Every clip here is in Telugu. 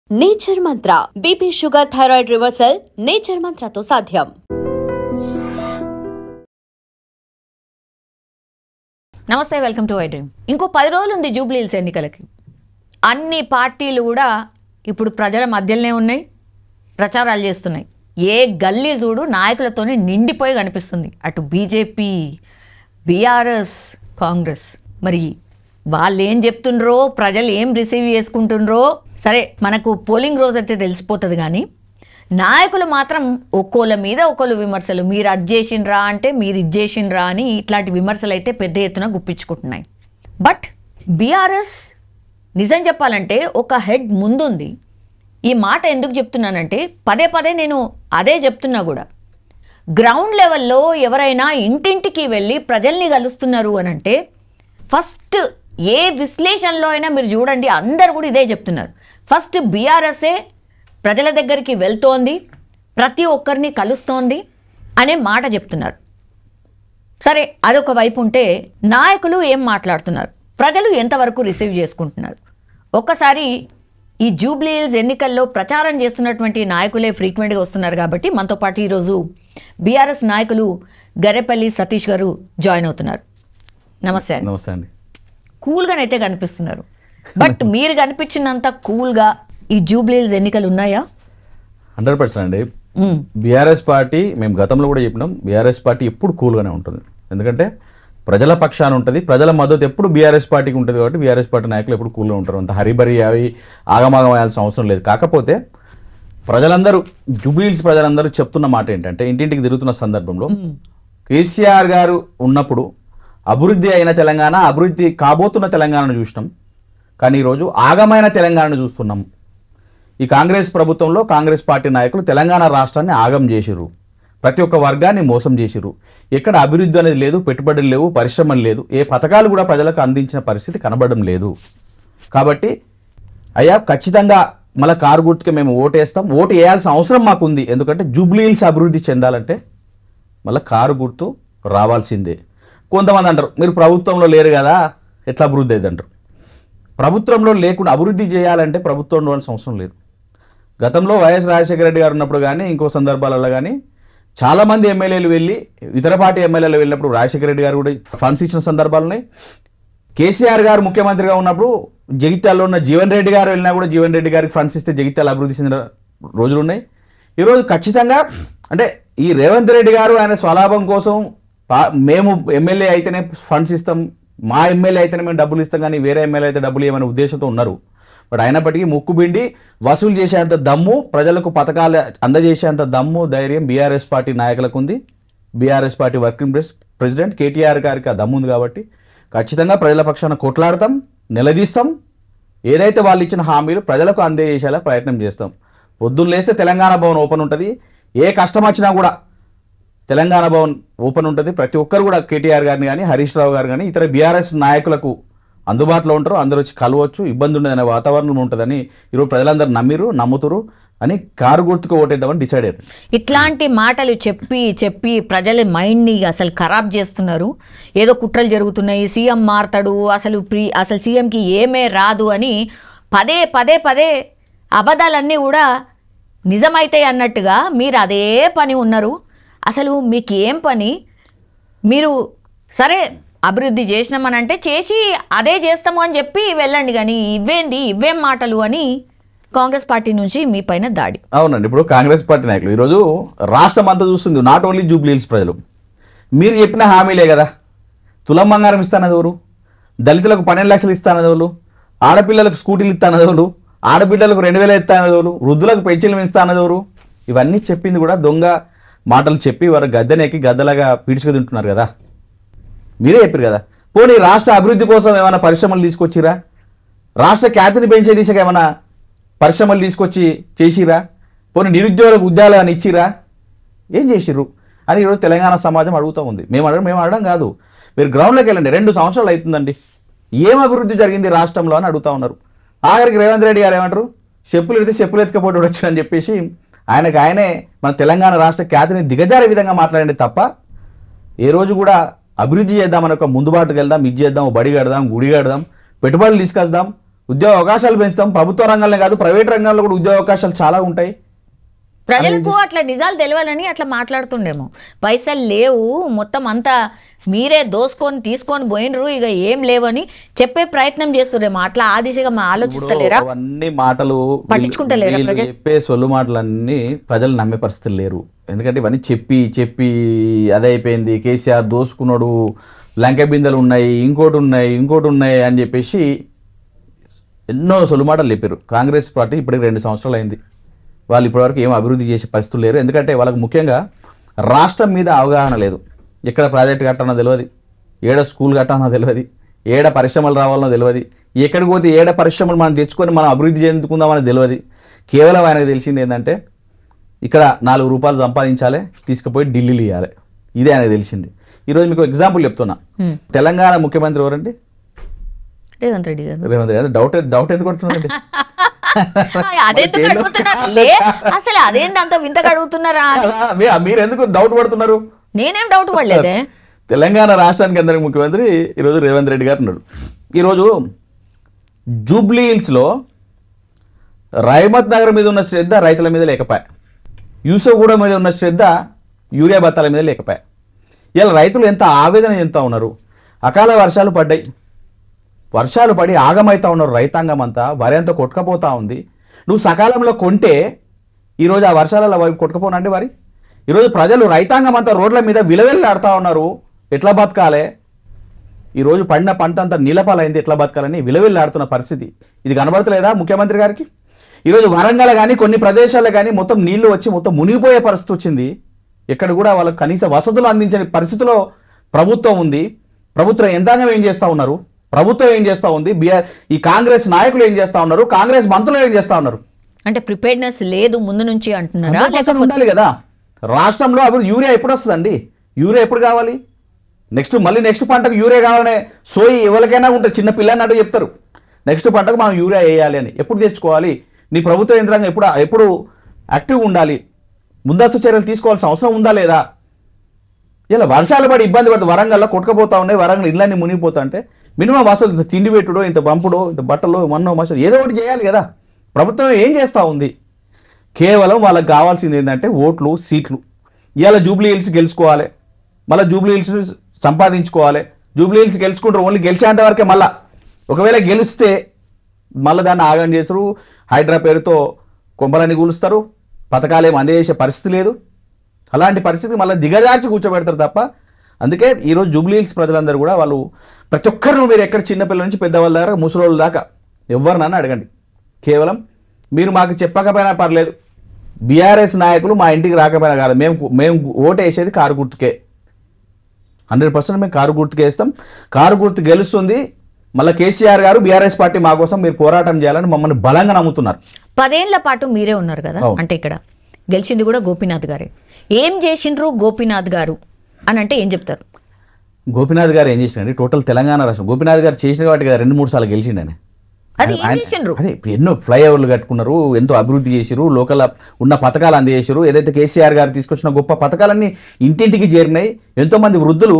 Nature Mantra BP sugar thyroid reversal Nature మంత్రతో సాధ్యం. నమస్తే, వెల్కమ్ టు ఐ డ్రీమ్. ఇంకో 10 రోజులు ఉంది జూబ్లీహిల్స్ ఎన్నికలకి. అన్ని పార్టీలు కూడా ఇప్పుడు ప్రజల మధ్యలోనే ఉన్నాయి, ప్రచారాలు చేస్తున్నాయి. ఏ గల్లీ చూడు నాయకులతోనే నిండిపోయి కనిపిస్తుంది. అటు బీజేపీ, బీఆర్ఎస్, కాంగ్రెస్. మరి వాళ్ళు ఏం చెప్తుండ్రో, ప్రజలు ఏం రిసీవ్ చేసుకుంటుండ్రో సరే మనకు పోలింగ్ రోజు అయితే తెలిసిపోతుంది. కానీ నాయకులు మాత్రం ఒక్కోళ్ళ మీద ఒక్కోళ్ళు విమర్శలు, మీరు అది చేసిండ్రా అంటే మీరు ఇది చేసిండ్రా అని ఇట్లాంటి విమర్శలు అయితే పెద్ద ఎత్తున గుప్పించుకుంటున్నాయి. బట్ బీఆర్ఎస్ నిజం చెప్పాలంటే ఒక హెడ్ ముందుంది. ఈ మాట ఎందుకు చెప్తున్నానంటే పదే పదే నేను అదే చెప్తున్నా కూడా, గ్రౌండ్ లెవెల్లో ఎవరైనా ఇంటింటికి వెళ్ళి ప్రజల్ని కలుస్తున్నారు అని అంటే ఫస్ట్ ఏ విశ్లేషణలో అయినా మీరు చూడండి, అందరు కూడా ఇదే చెప్తున్నారు. ఫస్ట్ బీఆర్ఎస్ఏ ప్రజల దగ్గరికి వెళ్తోంది, ప్రతి ఒక్కరిని కలుస్తోంది అనే మాట చెప్తున్నారు. సరే, అదొక వైపు ఉంటే నాయకులు ఏం మాట్లాడుతున్నారు, ప్రజలు ఎంతవరకు రిసీవ్ చేసుకుంటున్నారు. ఒక్కసారి ఈ జూబ్లీహిల్స్ ఎన్నికల్లో ప్రచారం చేస్తున్నటువంటి నాయకులే ఫ్రీక్వెంట్గా వస్తున్నారు కాబట్టి మనతో పాటు ఈరోజు బీఆర్ఎస్ నాయకులు గరేపల్లి సతీష్ గారు జాయిన్ అవుతున్నారు. నమస్తే అండి. నమస్తే అండి. కూల్గానైతే కనిపిస్తున్నారు, బట్ మీరు కనిపించినంత కూల్గా ఈ జూబ్లీహిల్స్ ఎన్నికలు ఉన్నాయా? 100% అండి. బీఆర్ఎస్ పార్టీ, మేము గతంలో కూడా చెప్పినాం, బీఆర్ఎస్ పార్టీ ఎప్పుడు కూల్గానే ఉంటుంది. ఎందుకంటే ప్రజల పక్షాన ఉంటుంది, ప్రజల మద్దతు ఎప్పుడు బీఆర్ఎస్ పార్టీకి ఉంటుంది కాబట్టి బీఆర్ఎస్ పార్టీ నాయకులు ఎప్పుడు కూల్గా ఉంటారు. అంత హరిబరి అవి ఆగమాగం అయ్యాల్సిన అవసరం లేదు. కాకపోతే ప్రజలందరూ, జూబ్లీహిల్స్ ప్రజలందరూ చెప్తున్న మాట ఏంటంటే, ఇంటింటికి తిరుగుతున్న సందర్భంలో కేసీఆర్ గారు ఉన్నప్పుడు అభివృద్ధి అయిన తెలంగాణ, అభివృద్ధి కాబోతున్న తెలంగాణను చూసినాం. కానీ ఈరోజు ఆగమైన తెలంగాణను చూస్తున్నాం. ఈ కాంగ్రెస్ ప్రభుత్వంలో కాంగ్రెస్ పార్టీ నాయకులు తెలంగాణ రాష్ట్రాన్ని ఆగం చేసిర్రు, ప్రతి ఒక్క వర్గాన్ని మోసం చేసిర్రు. ఎక్కడ అభివృద్ధి అనేది లేదు, పెట్టుబడులు లేవు, పరిశ్రమలు లేదు, ఏ పథకాలు కూడా ప్రజలకు అందించిన పరిస్థితి కనబడడం లేదు. కాబట్టి అయ్యా ఖచ్చితంగా మళ్ళీ కారు గుర్తుకే మేము ఓటేస్తాం, ఓటు వేయాల్సిన అవసరం మాకుంది. ఎందుకంటే జూబ్లీహిల్స్ అభివృద్ధి చెందాలంటే మళ్ళీ కారు గుర్తు రావాల్సిందే. కొంతమంది అంటారు, మీరు ప్రభుత్వంలో లేరు కదా ఎట్లా అభివృద్ధి అయింది అంటారు. ప్రభుత్వంలో లేకుండా అభివృద్ధి చేయాలంటే ప్రభుత్వంలో ఉండాల్సిన అవసరం లేదు. గతంలో వైఎస్ రాజశేఖర రెడ్డి గారు ఉన్నప్పుడు కానీ ఇంకో సందర్భాలలో కానీ చాలామంది ఎమ్మెల్యేలు వెళ్ళి, ఇతర పార్టీ ఎమ్మెల్యేలు వెళ్ళినప్పుడు రాజశేఖర రెడ్డి గారు కూడా ఫండ్స్ ఇచ్చిన సందర్భాలు ఉన్నాయి. కేసీఆర్ గారు ముఖ్యమంత్రిగా ఉన్నప్పుడు జగిత్యాలలో ఉన్న జీవన్ రెడ్డి గారు వెళ్ళినా కూడా జీవన్ రెడ్డి గారికి ఫండ్స్ ఇస్తే జగిత్యాల అభివృద్ధి చెందిన రోజులు ఉన్నాయి. ఈరోజు ఖచ్చితంగా అంటే ఈ రేవంత్ రెడ్డి గారు ఆయన స్వలాభం కోసం మేము ఎమ్మెల్యే అయితేనే ఫండ్స్ ఇస్తాం, మా ఎమ్మెల్యే అయితేనే మేము డబ్బులు ఇస్తాం, కానీ వేరే ఎమ్మెల్యే అయితే డబ్బులు ఇవ్వమనే ఉద్దేశంతో ఉన్నారు. బట్ అయినప్పటికీ ముక్కుబిండి వసూలు చేసేంత దమ్ము, ప్రజలకు పథకాలు అందజేసేంత దమ్ము, ధైర్యం బీఆర్ఎస్ పార్టీ నాయకులకు ఉంది. BRS party working president KTR గారికి ఆ దమ్ము ఉంది. కాబట్టి ఖచ్చితంగా ప్రజల పక్షాన కొట్లాడతాం, నిలదీస్తాం. ఏదైతే వాళ్ళు ఇచ్చిన హామీలు ప్రజలకు అందజేసేలా ప్రయత్నం చేస్తాం. పొద్దున్న లేస్తే తెలంగాణ భవన్ ఓపెన్ ఉంటుంది, ఏ కష్టం వచ్చినా కూడా తెలంగాణ భవన్ ఓపెన్ ఉంటుంది. ప్రతి ఒక్కరు కూడా కేటీఆర్ గారిని కానీ, హరీష్ రావు గారు కానీ, ఇతర బీఆర్ఎస్ నాయకులకు అందుబాటులో ఉంటారు. అందరూ వచ్చి కలవచ్చు, ఇబ్బంది ఉండదనే వాతావరణం ఉంటుందని ఈరోజు ప్రజలందరూ నమ్ముతురు అని కారు గుర్తుకు ఓటేద్దామని డిసైడ్ అయ్యారు. ఇట్లాంటి మాటలు చెప్పి చెప్పి ప్రజల మైండ్ని అసలు ఖరాబ్ చేస్తున్నారు. ఏదో కుట్రలు జరుగుతున్నాయి, సీఎం మారతాడు, అసలు సీఎంకి ఏమే రాదు అని పదే పదే పదే అబద్ధాలన్నీ కూడా నిజమైతాయి అన్నట్టుగా మీరు అదే పని ఉన్నారు. అసలు మీకు ఏం పని? మీరు సరే అభివృద్ధి చేసినామని అంటే చేసి అదే చేస్తాము అని చెప్పి వెళ్ళండి, కానీ ఇవేం మాటలు అని కాంగ్రెస్ పార్టీ నుంచి మీ పైన దాడి. అవునండి, ఇప్పుడు కాంగ్రెస్ పార్టీ నాయకులు ఈరోజు రాష్ట్రం అంతా చూస్తుంది, నాట్ ఓన్లీ జూబ్లీహిల్స్ ప్రజలు. మీరు చెప్పిన హామీలే కదా, తులం బంగారం ఇస్తానది ఎవరు, దళితులకు 12 లక్షలు ఇస్తానది ఎవరు, ఆడపిల్లలకు స్కూటీలు ఇస్తానది ఎవరు, ఆడబిడ్డలకు 2000 ఇస్తానది ఎవరు, వృద్ధులకు పెన్షన్లు ఇస్తానది ఎవరు, ఇవన్నీ చెప్పింది కూడా దొంగ మాటలు చెప్పి వారు గద్దెనెక్కి గద్దలాగా పీడ్చుకు తింటున్నారు కదా. మీరే చెప్పారు కదా. పోనీ రాష్ట్ర అభివృద్ధి కోసం ఏమైనా పరిశ్రమలు తీసుకొచ్చిరా? రాష్ట్ర ఖ్యాతిని పెంచే దిశగా ఏమైనా పరిశ్రమలు తీసుకొచ్చి చేసిరా? పోనీ నిరుద్యోగులకు ఉద్యోగాలు ఇచ్చిరా? ఏం చేసిర్రు అని ఈరోజు తెలంగాణ సమాజం అడుగుతూ ఉంది. మేము అడగడం కాదు, మీరు గ్రౌండ్లోకి వెళ్ళండి. 2 సంవత్సరాలు అవుతుందండి, ఏం అభివృద్ధి జరిగింది రాష్ట్రంలో అని అడుగుతూ ఉన్నారు. ఆఖరికి రేవంత్ రెడ్డి గారు ఏమంటారు, చెప్పులు ఎడితే చెప్పులు ఎత్తుకపోటీ వచ్చారని చెప్పేసి ఆయనే మన తెలంగాణ రాష్ట్ర ఖ్యాతిని దిగజారే విధంగా మాట్లాడండి తప్ప ఏ రోజు కూడా అభివృద్ధి చేద్దామని ఒక ముందుబాటుకు వెళ్దాం, ఇది చేద్దాం, బడి కడదాం, గుడి కడదాం, పెట్టుబడులు తీసుకొద్దాం, ఉద్యోగ అవకాశాలు పెంచుతాం. ప్రభుత్వ రంగంలో కాదు, ప్రైవేట్ రంగంలో కూడా ఉద్యోగ అవకాశాలు చాలా ఉంటాయి. ప్రజలకు అట్లా నిజాలు తెలియాలని అట్లా మాట్లాడుతుండేమో. పైసలు లేవు, మొత్తం అంతా మీరే దోసుకొని తీసుకొని పోయినరు, ఇక ఏం లేవని చెప్పే ప్రయత్నం చేస్తురేమో. అట్లా ఆ దిశగా ఆలోచిస్తలేరా? అవన్నీ మాటలు పట్టించుకుంటలేరా ప్రజలు? చెప్పే సొల్లు మాటలన్నీ ప్రజలు నమ్మే పరిస్థితులు లేరు. ఎందుకంటే ఇవన్నీ చెప్పి చెప్పి అదే అయిపోయింది. కేసీఆర్ దోసుకున్నాడు, లంక బిందెలు ఉన్నాయి, ఇంకోటి ఉన్నాయి అని చెప్పేసి ఎన్నో సొల్లు మాటలు చెప్పారు. కాంగ్రెస్ పార్టీ ఇప్పటికి 2 సంవత్సరాలు అయింది. వాళ్ళు ఇప్పటివరకు ఏం అభివృద్ధి చేసే పరిస్థితులు లేరు. ఎందుకంటే వాళ్ళకు ముఖ్యంగా రాష్ట్రం మీద అవగాహన లేదు. ఎక్కడ ప్రాజెక్ట్ కట్టానో తెలియదు, ఏడ స్కూల్ కట్టానో తెలియదు, ఏడ పరిశ్రమలు రావాలనో తెలియదు, ఎక్కడికి పోతే ఏడ పరిశ్రమలు మనం తెచ్చుకొని మనం అభివృద్ధి చెందుకుందామని తెలియదు. కేవలం ఆయనకు తెలిసింది ఏంటంటే ఇక్కడ 4 రూపాయలు సంపాదించాలి, తీసుకుపోయి ఢిల్లీలో ఇవ్వాలి. ఇదే ఆయనకు తెలిసింది. ఈరోజు మీకు ఎగ్జాంపుల్ చెప్తున్నా. తెలంగాణ ముఖ్యమంత్రి ఎవరండి? రేవంత్ రెడ్డి గారు. రేవంత్ రెడ్డి. డౌట్ ఎందుకు కొడుతున్నారండి? అదెందుకు అడుగుతున్నారు? అసలు అదేంటి అంత వింతగా అడుగుతున్నారా? మీరు ఎందుకు డౌట్ పడుతున్నారు? నేనేం డౌట్ పడలేదే. తెలంగాణ రాష్ట్రానికి అందరికి ముఖ్యమంత్రి ఈరోజు రేవంత్ రెడ్డి గారు ఉన్నారు. ఈరోజు జూబ్లీ హిల్స్లో రహమత్ నగర్ మీద ఉన్న శ్రద్ధ రైతుల మీద లేకపోయా, యూసఫ్గూడ మీద ఉన్న శ్రద్ధ యూరియా బత్తాల మీద లేకపోయా. ఇలా రైతులు ఎంత ఆవేదన చెందుతూ ఉన్నారు. అకాల వర్షాలు పడ్డాయి, వర్షాలు పడి ఆగమవుతా ఉన్నారు. రైతాంగం అంతా వరి అంతా కొట్టుకపోతా ఉంది. నువ్వు సకాలంలో కొంటే ఈరోజు ఆ వర్షాలలో కొట్టుకపోనండి వరి. ఈరోజు ప్రజలు రైతాంగం అంతా రోడ్ల మీద విలవెల్లాడుతూ ఉన్నారు. ఎట్లా బతకాలి? ఈరోజు పడిన పంట అంతా నీలపాలైంది, ఎట్లా బతకాలని విలవెల్లాడుతున్న పరిస్థితి. ఇది కనబడతలేదా ముఖ్యమంత్రి గారికి? ఈరోజు వరంగల్ కానీ కొన్ని ప్రదేశాల్లో కానీ మొత్తం నీళ్లు వచ్చి మొత్తం మునిగిపోయే పరిస్థితి వచ్చింది. ఎక్కడ కూడా వాళ్ళకి కనీస వసతులు అందించని పరిస్థితిలో ప్రభుత్వం ఉంది. ప్రభుత్వ యంత్రాంగం ఏం చేస్తూ ఉన్నారు? ప్రభుత్వం ఏం చేస్తూ ఉంది? ఈ కాంగ్రెస్ నాయకులు ఏం చేస్తూ ఉన్నారు? కాంగ్రెస్ మంత్రులు ఏం చేస్తూ ఉన్నారు? అంటే ప్రిపేర్నెస్ లేదు ముందు నుంచి అంటున్నారా? ఉండాలి కదా రాష్ట్రంలో. అభివృద్ధి యూరియా ఎప్పుడు వస్తుందండి? యూరియా ఎప్పుడు కావాలి? నెక్స్ట్ పంటకు యూరియా కావాలనే సోయి ఎవరికైనా ఉంటుంది. చిన్న పిల్లన్నట్టు చెప్తారు నెక్స్ట్ పంటకు మనం యూరియా వేయాలి అని. ఎప్పుడు తెచ్చుకోవాలి? నీ ప్రభుత్వ యంత్రాంగం ఎప్పుడు యాక్టివ్గా ఉండాలి? ముందస్తు చర్యలు తీసుకోవాల్సిన అవసరం ఉందా లేదా? ఇలా వర్షాలు పడి ఇబ్బంది పడుతుంది. వరంగల్లో కొట్టుకపోతా ఉన్నాయి, వరంగల్ ఇళ్ళన్నీ మునిగిపోతా అంటే మినిమం అసలు ఇంత తిండి పెట్టుడో, ఇంత పంపుడో, ఇంత బట్టలో మన్నో మసలు ఏదో ఒకటి చేయాలి కదా. ప్రభుత్వం ఏం చేస్తూ ఉంది? కేవలం వాళ్ళకి కావాల్సింది ఏంటంటే ఓట్లు, సీట్లు. ఇవాళ జూబ్లీ హిల్స్ గెలుచుకోవాలి, మళ్ళీ జూబ్లీ హిల్స్ సంపాదించుకోవాలి. జూబ్లీ హిల్స్ గెలుచుకుంటారు ఓన్లీ గెలిచేంత వరకే. మళ్ళీ ఒకవేళ గెలిస్తే మళ్ళీ దాన్ని ఆగం చేస్తారు. హైడ్రా పేరుతో కొంపలని కూలుస్తారు. పథకాలు ఏమి అందజేసే పరిస్థితి లేదు. అలాంటి పరిస్థితి మళ్ళీ దిగజార్చి కూర్చోబెడతారు తప్ప. అందుకే ఈరోజు జూబ్లీ హిల్స్ ప్రజలందరూ కూడా వాళ్ళు ప్రతి ఒక్కరిని మీరు ఎక్కడ చిన్నపిల్లల నుంచి పెద్దవాళ్ళ దాకా ముసలోళ్ళ దాకా ఎవరినన్నా అడగండి. కేవలం మీరు మాకు చెప్పకపోయినా పర్లేదు, బీఆర్ఎస్ నాయకులు మా ఇంటికి రాకపోయినా కాదు, మేము ఓటు వేసేది కారు గుర్తుకే. 100% మేము కారు గుర్తుకే వేస్తాం. కారు గుర్తు గెలుస్తుంది. మళ్ళీ కేసీఆర్ గారు బీఆర్ఎస్ పార్టీ మా కోసం మీరు పోరాటం చేయాలని మమ్మల్ని బలంగా నమ్ముతున్నారు. 10 ఏళ్ల పాటు మీరే ఉన్నారు కదా. అంటే ఇక్కడ గెలిచింది కూడా గోపీనాథ్ గారే. ఏం చేసిండ్రు గోపీనాథ్ గారు అని అంటే ఏం చెప్తారు? గోపీనాథ్ గారు ఏం చేసిండండి? టోటల్ తెలంగాణ రాష్ట్రం గోపీనాథ్ గారు చేసిన వాటికి 2-3 సార్లు గెలిచిండని. అది ఏం చేసిండ్రు? అదే ఎన్నో ఫ్లైఓవర్లు కట్టుకున్నారు, ఎంతో అభివృద్ధి చేసిరు, లోకల్ ఉన్న పథకాలు అందజేసారు. ఏదైతే కేసీఆర్ గారు తీసుకొచ్చిన గొప్ప పథకాలన్నీ ఇంటింటికి చేరినాయి. ఎంతోమంది వృద్ధులు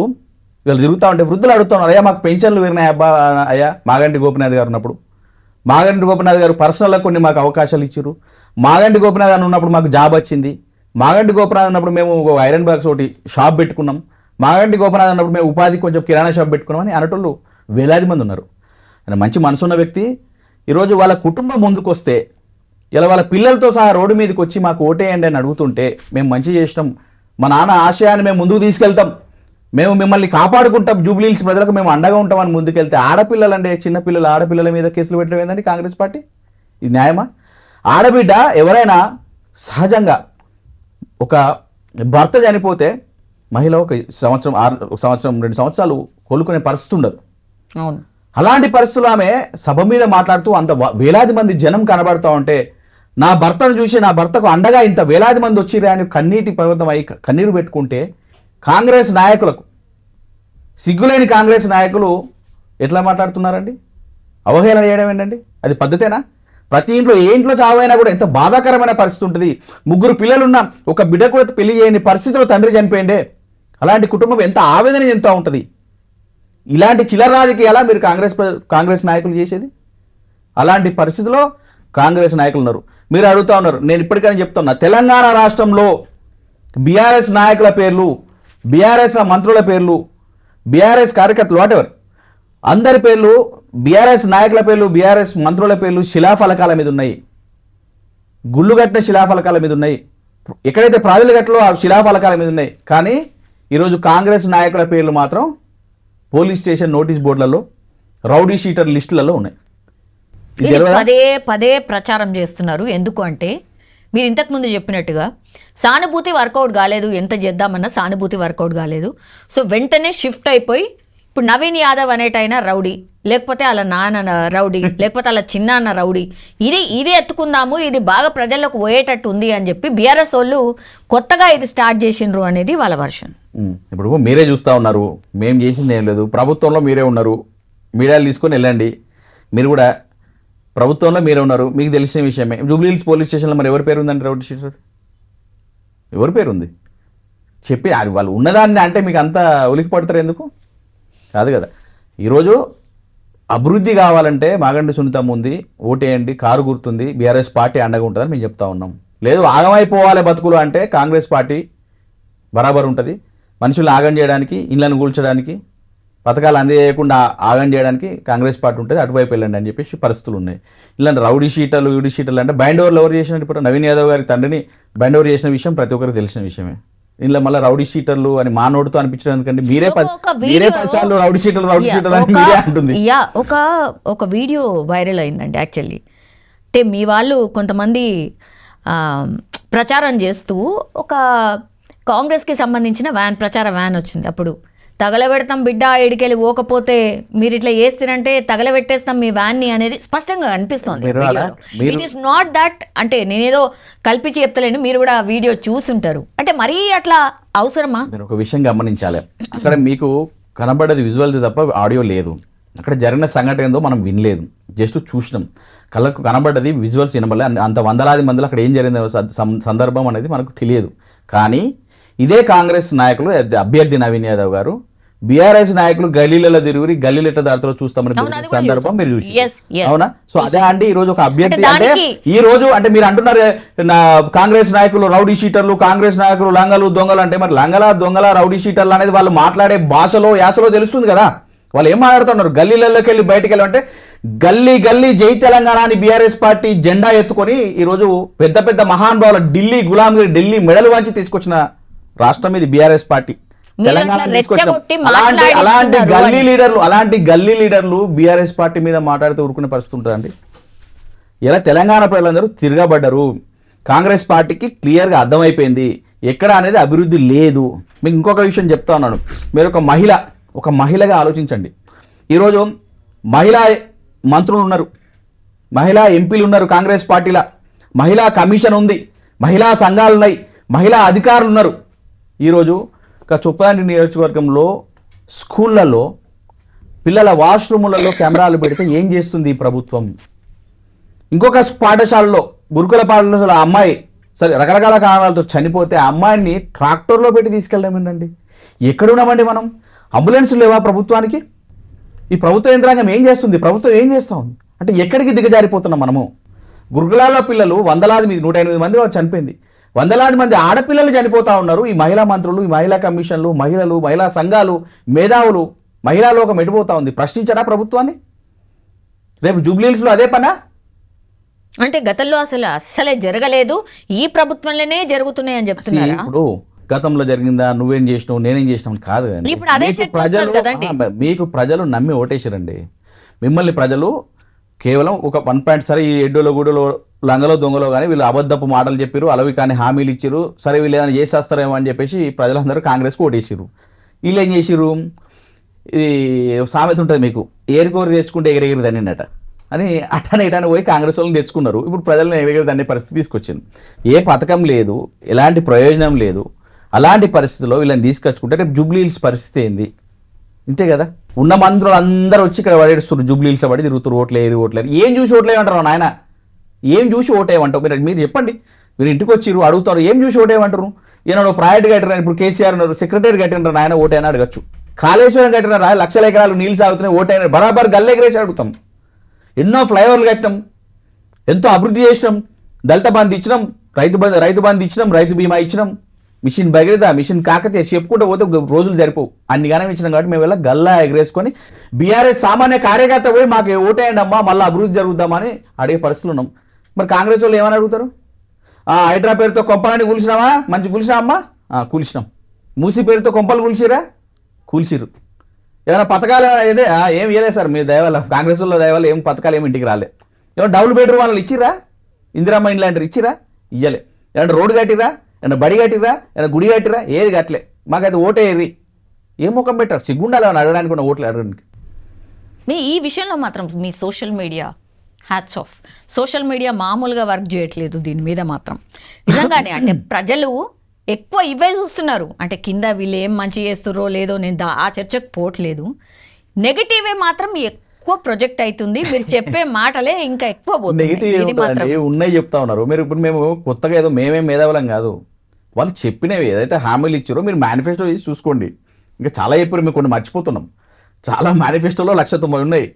వీళ్ళు తిరుగుతూ ఉంటే వృద్ధులు అడుగుతున్నారు, అయ్యా మాకు పెన్షన్లు విరినాయి అబ్బా. అయ్యా మాగంటి గోపీనాథ్ గారు ఉన్నప్పుడు మాగంటి గోపీనాథ్ గారు పర్సనల్గా కొన్ని మాకు అవకాశాలు ఇచ్చారు. మాగంటి గోపీనాథ్ అని ఉన్నప్పుడు మాకు జాబ్ వచ్చింది. మాగంటి గోపీనాథ్ ఉన్నప్పుడు మేము ఐరన్ బాక్స్ ఒకటి షాప్ పెట్టుకున్నాం. మాగంటి గోపీనాథ్ ఉన్నప్పుడు మేము ఉపాధి కొంచెం కిరాణా షాప్ పెట్టుకున్నాం అని అనటోళ్ళు వేలాది మంది ఉన్నారు. ఆయన మంచి మనసున్న వ్యక్తి. ఈరోజు వాళ్ళ కుటుంబం ముందుకు వస్తే ఇలా వాళ్ళ పిల్లలతో సహా రోడ్డు మీదకి వచ్చి మాకు ఓటేయండి అని అడుగుతుంటే మేము మంచి చేసినాం, మా నాన్న ఆశయాన్ని మేము ముందుకు తీసుకెళ్తాం, మేము మిమ్మల్ని కాపాడుకుంటాం, జూబ్లీ హిల్స్ ప్రజలకు మేము అండగా ఉంటామని ముందుకెళ్తే ఆడపిల్లలంటే చిన్నపిల్లలు ఆడపిల్లల మీద కేసులు పెట్టడం ఏంటండి కాంగ్రెస్ పార్టీ? ఇది న్యాయమా? ఆడబిడ్డ ఎవరైనా సహజంగా ఒక భర్త చనిపోతే మహిళ ఒక సంవత్సరం 2 సంవత్సరాలు కోలుకునే పరిస్థితి ఉండదు. అవును. అలాంటి పరిస్థితులు ఆమె సభ మీద మాట్లాడుతూ అంత వేలాది మంది జనం కనబడుతూ ఉంటే నా భర్తను చూసి నా భర్తకు అండగా ఇంత వేలాది మంది వచ్చిరా అని కన్నీటి పర్వతం అయి కన్నీరు పెట్టుకుంటే కాంగ్రెస్ నాయకులకు సిగ్గులేని కాంగ్రెస్ నాయకులు ఎట్లా మాట్లాడుతున్నారండి? అవహేళన చేయడం ఏంటండి? అది పద్ధతేనా? ప్రతి ఇంట్లో ఏ ఇంట్లో చావైనా కూడా ఎంత బాధాకరమైన పరిస్థితి ఉంటుంది. 3 పిల్లలున్న ఒక బిడ్డ కూడా పెళ్లి చేయని పరిస్థితిలో తండ్రి చనిపోయిండే. అలాంటి కుటుంబం ఎంత ఆవేదన చెందుతూ ఉంటుంది. ఇలాంటి చిల్లర రాజకీయాలా మీరు కాంగ్రెస్ నాయకులు చేసేది? అలాంటి పరిస్థితిలో కాంగ్రెస్ నాయకులు ఉన్నారు. మీరు అడుగుతా ఉన్నారు, నేను ఇప్పటికైనా చెప్తున్నా, తెలంగాణ రాష్ట్రంలో బీఆర్ఎస్ నాయకుల పేర్లు, బీఆర్ఎస్ మంత్రుల పేర్లు, బీఆర్ఎస్ కార్యకర్తలు వాటెవర్ అందరి పేర్లు, బీఆర్ఎస్ నాయకుల పేర్లు, బీఆర్ఎస్ మంత్రుల పేర్లు శిలాఫలకాల మీద ఉన్నాయి, గుళ్ళు కట్టిన శిలాఫలకాల మీద ఉన్నాయి, ఎక్కడైతే ప్రాజెక్టులు కట్టలో ఆ శిలాఫలకాల మీద ఉన్నాయి. కానీ ఈరోజు కాంగ్రెస్ నాయకుల పేర్లు మాత్రం పోలీస్ స్టేషన్ నోటీస్ బోర్డులలో, రౌడీ షీటర్ లిస్టులలో ఉన్నాయి. ఇది పదే పదే ప్రచారం చేస్తున్నారు. ఎందుకు అంటే మీరు ఇంతకుముందు చెప్పినట్టుగా సానుభూతి వర్కౌట్ కాలేదు, ఎంత చేద్దామన్నా సానుభూతి వర్కౌట్ కాలేదు. సో వెంటనే షిఫ్ట్ అయిపోయి ఇప్పుడు నవీన్ యాదవ్ అనేటైనా రౌడీ, లేకపోతే వాళ్ళ నాన్న రౌడీ, లేకపోతే వాళ్ళ చిన్నాన్న రౌడీ, ఇది ఎత్తుకుందాము, ఇది బాగా ప్రజల్లోకి పోయేటట్టు ఉంది అని చెప్పి బీఆర్ఎస్ వాళ్ళు కొత్తగా ఇది స్టార్ట్ చేసిండ్రు అనేది వాళ్ళ వర్షన్. ఇప్పుడు మీరే చూస్తూ ఉన్నారు, మేము చేసింది ఏం లేదు, ప్రభుత్వంలో మీరే ఉన్నారు, మీడియాలు తీసుకొని వెళ్ళండి, మీరు కూడా ప్రభుత్వంలో మీరే ఉన్నారు, మీకు తెలిసిన విషయమే. జూబ్లీహిల్స్ పోలీస్ స్టేషన్లో మరి ఎవరి పేరు ఉందండి? రౌడీ షీటర్ ఎవరి పేరు ఉంది చెప్పి అది వాళ్ళు ఉన్నదాన్ని అంటే మీకు అంత ఉలికి పడతారు ఎందుకు? కాదు కదా. ఈరోజు అభివృద్ధి కావాలంటే మాగంటి సునీతమ్మ ఉంది, ఓటేయండి, కారు గుర్తుంది, బీఆర్ఎస్ పార్టీ అండగా ఉంటుందని మేము చెప్తా ఉన్నాం. లేదు ఆగమైపోవాలి బతుకులు అంటే కాంగ్రెస్ పార్టీ బరాబర్ ఉంటుంది. మనుషులను ఆగం చేయడానికి, ఇళ్లను కూల్చడానికి, పథకాలు అందజేయకుండా ఆగం చేయడానికి కాంగ్రెస్ పార్టీ ఉంటుంది, అటువైపు వెళ్ళండి అని చెప్పేసి పరిస్థితులు ఉన్నాయి. ఇలాంటి రౌడీ షీటర్లు, యూడీ షీటర్లు అంటే బైండ్ ఓవర్లు ఎవరు చేసినట్టు? ఇప్పుడు నవీన్ యాదవ్ గారి తండ్రిని బైండ్ ఓవర్ చేసిన విషయం ప్రతి ఒక్కరికి తెలిసిన విషయమే. ఇంట్లో మళ్ళీ రౌడీ షీటర్లు అని మా నోటితో అనిపించడం ఎందుకంటే మీరే 10 సార్లు రౌడీ షీటర్లు అని మీరే అంటుంది. ఒక వీడియో వైరల్ అయిందండి యాక్చువల్లీ. అంటే మీ వాళ్ళు కొంతమంది ప్రచారం చేస్తూ ఒక కాంగ్రెస్కి సంబంధించిన ప్రచార వ్యాన్ వచ్చింది. అప్పుడు తగలబెడతాం బిడ్డ, ఇడికెళ్ళి పోకపోతే మీరు ఇట్లా చేస్తారంటే తగలబెట్టేస్తాం మీ వ్యాన్ని అనేది స్పష్టంగా అనిపిస్తుంది. ఇట్ ఈస్ నాట్ దట్, అంటే నేనేదో కల్పించి చెప్తలేను, మీరు కూడా వీడియో చూసుంటారు. అంటే మరీ అట్లా అవసరమా? మీరు ఒక విషయం గమనించాలి, అక్కడ మీకు కనబడేది విజువల్ తప్ప ఆడియో లేదు. అక్కడ జరిగిన సంఘటన ఏందో మనం వినలేదు, జస్ట్ చూసినాం. కళ్ళకు కనబడ్డది, విజువల్స్ వినబడలే. అంత వందలాది మందిలో అక్కడ ఏం జరిగిందో సందర్భం అనేది మనకు తెలియదు. కానీ ఇదే కాంగ్రెస్ నాయకులు, అభ్యర్థి నవీన్ యాదవ్ గారు, బీఆర్ఎస్ నాయకులు గల్లీలలో తిరిగి గల్లీలు ఎట్లా దారితో చూస్తామని సందర్భం మీరు చూసి అవునా? సో అదే అండి ఈ రోజు ఒక అభ్యర్థి అంటే ఈ రోజు అంటే మీరు అంటున్నారు కాంగ్రెస్ నాయకులు రౌడీ షీటర్లు, కాంగ్రెస్ నాయకులు లంగలు దొంగలు అంటే మరి లంగల దొంగల రౌడీ షీటర్లు అనేది వాళ్ళు మాట్లాడే భాషలో యాసలో తెలుస్తుంది కదా. వాళ్ళు ఏం మాట్లాడుతున్నారు? గల్లీలలోకి వెళ్ళి బయటకు వెళ్ళమంటే గల్లీ గల్లీ జై తెలంగాణ అని బీఆర్ఎస్ పార్టీ జెండా ఎత్తుకొని ఈరోజు పెద్ద పెద్ద మహానుభావులు ఢిల్లీ గులాంగిరి, ఢిల్లీ మెడలు వంచి తీసుకొచ్చిన రాష్ట్రం ఇది బీఆర్ఎస్ పార్టీ. తెలంగాణ అలాంటి గల్లీ లీడర్లు బీఆర్ఎస్ పార్టీ మీద మాట్లాడుతూ ఊరుకునే పరిస్థితి ఉంటుందండి. ఇలా తెలంగాణ ప్రజలందరూ తిరగబడ్డారు. కాంగ్రెస్ పార్టీకి క్లియర్గా అర్థమైపోయింది ఎక్కడ అనేది అభివృద్ధి లేదు. మీకు ఇంకొక విషయం చెప్తా ఉన్నాను, మీరు ఒక మహిళగా ఆలోచించండి. ఈరోజు మహిళా మంత్రులు ఉన్నారు, మహిళా ఎంపీలు ఉన్నారు, కాంగ్రెస్ పార్టీలో మహిళా కమిషన్ ఉంది, మహిళా సంఘాలు ఉన్నాయి, మహిళా అధికారులు ఉన్నారు. ఈరోజు చొప్పదండి నియోజకవర్గంలో స్కూళ్ళల్లో పిల్లల వాష్రూములలో కెమెరాలు పెడితే ఏం చేస్తుంది ఈ ప్రభుత్వం? ఇంకొక పాఠశాలలో, గురుకుల పాఠశాల అమ్మాయి సరే రకరకాల కారణాలతో చనిపోతే ఆ అమ్మాయిని ట్రాక్టర్లో పెట్టి తీసుకెళ్ళామేంటండి? ఎక్కడున్నామండి మనం? అంబులెన్సులు లేవా ప్రభుత్వానికి? ఈ ప్రభుత్వ యంత్రాంగం ఏం చేస్తుంది? ప్రభుత్వం ఏం చేస్తూ ఉంది అంటే ఎక్కడికి దిగజారిపోతున్నాం మనము? గురుకులాల్లో పిల్లలు 108 మంది చనిపోయింది, 100 మంది ఆడపిల్లలు చనిపోతా ఉన్నారు. ఈ మహిళా మంత్రులు, ఈ మహిళా కమిషన్లు, మహిళలు, మహిళా సంఘాలు, మేధావులు, మహిళా లోకం ఎడిపోతా ఉంది. ప్రశ్నించడా ప్రభుత్వాన్ని? రేపు జూబ్లీహిల్స్లో అదే పనా? అంటే గతంలో అసలే జరగలేదు, ఈ ప్రభుత్వంలోనే జరుగుతున్నాయి అని చెప్తున్నారు. ఇప్పుడు గతంలో జరిగిందా, నువ్వేం చేసినావు నేనేం చేసినావు కాదు. మీకు ప్రజలు నమ్మి ఓటేసారండి. మిమ్మల్ని ప్రజలు కేవలం ఒక 1 సరే ఈ ఎడ్డోలో గూడలో లంగలో దొంగలో కానీ వీళ్ళు అబద్ధపు మాటలు చెప్పారు, అలవి కానీ హామీలు ఇచ్చారు, సరే వీళ్ళు ఏమైనా చేసేస్తారేమో అని చెప్పేసి ప్రజలందరూ కాంగ్రెస్కి ఓటేసారు. వీళ్ళు ఏం చేసిరు? ఇది సామెత ఉంటుంది మీకు, ఏరుకోరు తెచ్చుకుంటే ఎగిరెగిరి దన్నినట అని అట్టనే ఇటానే పోయి కాంగ్రెస్ వాళ్ళని తెచ్చుకున్నారు. ఇప్పుడు ప్రజలను ఎగిరెగిరి దన్నే పరిస్థితి తీసుకొచ్చింది. ఏ పథకం లేదు, ఎలాంటి ప్రయోజనం లేదు. అలాంటి పరిస్థితుల్లో వీళ్ళని తీసుకొచ్చుకుంటే రేపు జూబ్లీహిల్స్ పరిస్థితి ఏంది? ఇంతే కదా. ఉన్న మంత్రులు అందరూ వచ్చి ఇక్కడ పడేస్తున్నారు, జూబ్లీహిల్స్లో పడి తిరుగుతారు, ఓట్లేరు. ఏం చూసి ఓట్లేమంటారు నాయన? ఏం చూసి ఓటేయమంటారు? మీరు చెప్పండి. మీరు ఇంటికి వచ్చిరు అడుగుతారు, ఏం చూసి ఓటేయమంటారు? ఏమన్నా ప్రాజెక్ట్ కట్టినారు, ఇప్పుడు కేసీఆర్ ఉన్నారు, సెక్రటరీ కట్టినారు, నాయన ఓటైనా అడగచ్చు. కాళేశ్వరం కట్టినారు, 1,00,000 ఎకరాలు నీళ్ళు సాగుతున్నాయి, ఓటైనా బరాబర్ గల్లెగరేసి అడుగుతాం. ఎన్నో ఫ్లైఓవర్లు కట్టినాం, ఎంతో అభివృద్ధి చేసినాం, దళిత బంధు ఇచ్చినాం, రైతు బంధు ఇచ్చినాం, రైతు బీమా ఇచ్చినాం, మిషన్ భగీరథ, మిషన్ కాకతీయ చెప్పుకుంటూ పోతే రోజులు సరిపోవు. అన్ని గానం ఇచ్చినాం కాబట్టి మేము గల్లా ఎగరేసుకొని బీఆర్ఎస్ సామాన్య కార్యకర్త పోయి మాకు ఓటేయండి అమ్మా మళ్ళీ అభివృద్ధి జరుగుద్దామని అడిగే పరిస్థితులు ఉన్నాం. మరి కాంగ్రెస్ వాళ్ళు ఏమని అడుగుతారు? హైడ్రా పేరుతో కొంపలని కూల్చినామా? మంచి కూల్చినామా? కూల్చినాం. మూసి పేరుతో కొంపలు కూల్చిరా? కూల్చిరు. ఏమైనా పథకాలు ఏదే ఏం ఇవ్వలేదు సార్ మీ దయవల్ల, కాంగ్రెస్ వాళ్ళ దయవల్ల ఏం పథకాలు ఏమి ఇంటికి రాలే. ఏమన్నా డబుల్ బెడ్రూమ్ వాళ్ళు ఇచ్చిరా? ఇందిరామ్మ ఇండ్లు అంటే ఇచ్చిరా? ఇయ్యలే. ఏమన్నా రోడ్డు కట్టిరా? ఏమన్నా బడి కట్టిరా? ఏమన్నా గుడి కట్టిరా? ఏది కట్టలే. మాకైతే ఓటేరి ఏం ముఖం పెట్టారు? సిగ్గుండాలి ఏమన్నా అడగడానికి ఉన్న ఓట్లు అడగడానికి. మీ ఈ విషయంలో మాత్రం మీ social media hats off. Social media మామూలుగా వర్క్ చేయట్లేదు దీని మీద మాత్రం నిజంగానే. అంటే ప్రజలు ఎక్కువ ఇవే చూస్తున్నారు. అంటే కింద వీళ్ళు ఏం మంచి చేస్తుర్రో లేదో నేను ఆ చర్చకు పోవట్లేదు. నెగిటివే మాత్రం ఎక్కువ ప్రొజెక్ట్ అవుతుంది. మీరు చెప్పే మాటలే ఇంకా ఎక్కువ పోతుంది. ఉన్నాయి చెప్తా ఉన్నారు మీరు. ఇప్పుడు మేము కొత్తగా ఏదో మేమేం మేధావులం కాదు, వాళ్ళు చెప్పినవి ఏదైతే హామీలు ఇచ్చారో మీరు మేనిఫెస్టో చేసి చూసుకోండి. ఇంకా చాలా చెప్పారు, మేము కొన్ని మర్చిపోతున్నాం. చాలా మేనిఫెస్టోలో 190 ఉన్నాయి.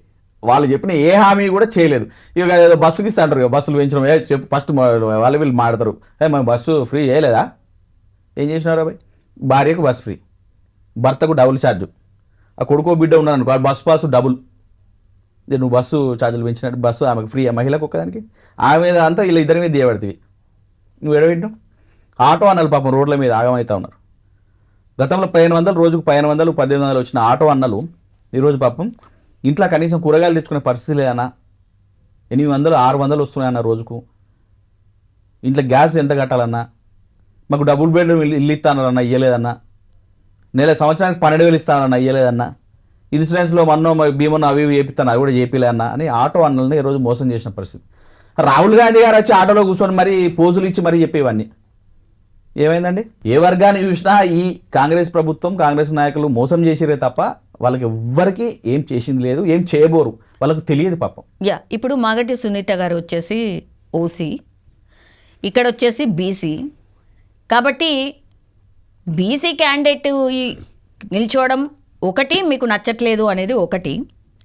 వాళ్ళు చెప్పిన ఏ హామీ కూడా చేయలేదు. ఇక ఏదో బస్సుకి ఇస్తా అంటారు, బస్సులు పెంచడం చెప్పి ఫస్ట్ వాళ్ళు వీళ్ళు మాడతారు. మేము బస్సు ఫ్రీ చేయలేదా? ఏం చేసినారు అబ్బాయి? భార్యకు బస్సు ఫ్రీ, భర్తకు డబుల్ ఛార్జు, ఆ కొడుకో బిడ్డ ఉన్నాను అనుకో బస్సు పాసు డబుల్. నువ్వు బస్సు ఛార్జీలు పెంచినట్టు బస్సు ఆమెకు ఫ్రీ, ఆ మహిళకు ఒక్కదానికి. ఆమె మీద అంతా వీళ్ళు ఇద్దరి మీద దియబడుతుంది. నువ్వు ఎడవింటావు? ఆటో అన్నలు పాపం రోడ్ల మీద ఆగమవుతా ఉన్నారు. గతంలో 1500 రోజుకు 1500 1800 వచ్చిన ఆటో అన్నలు ఈరోజు పాపం ఇంట్లో కనీసం కూరగాయలు తెచ్చుకునే పరిస్థితి లేదన్నా. 800 600 వస్తున్నాయన్న రోజుకు. ఇంట్లో గ్యాస్ ఎంత కట్టాలన్నా, మాకు డబుల్ బెడ్రూమ్ ఇల్లు ఇస్తానన్నా ఇయ్యలేదన్నా, సంవత్సరానికి 12,000 ఇస్తానన్నా ఇయ్యలేదన్నా, ఇన్సూరెన్స్లో మన్నో బీమో అవి ఇవి చేపిస్తాను అవి కూడా చేపిలేదన్నా అని ఆటో అన్నల్ని ఈరోజు మోసం చేసిన పరిస్థితి. రాహుల్ గాంధీ గారు వచ్చి ఆటోలో కూర్చొని మరి పోజులు ఇచ్చి మరీ చెప్పేవన్నీ ఏమైందండి? ఏ వర్గాన్ని చూసినా ఈ కాంగ్రెస్ ప్రభుత్వం కాంగ్రెస్ నాయకులు మోసం చేసిరే తప్ప వాళ్ళకి ఎవ్వరికి ఏం చేసింది లేదు, ఏం చేయబోరు, వాళ్ళకు తెలియదు పాపం. ఇప్పుడు మాగంటి సునీత గారు వచ్చేసి ఓసీ, ఇక్కడ వచ్చేసి బీసీ. కాబట్టి బీసీ క్యాండిడేట్ నిల్చోవడం ఒకటి మీకు నచ్చట్లేదు అనేది ఒకటి.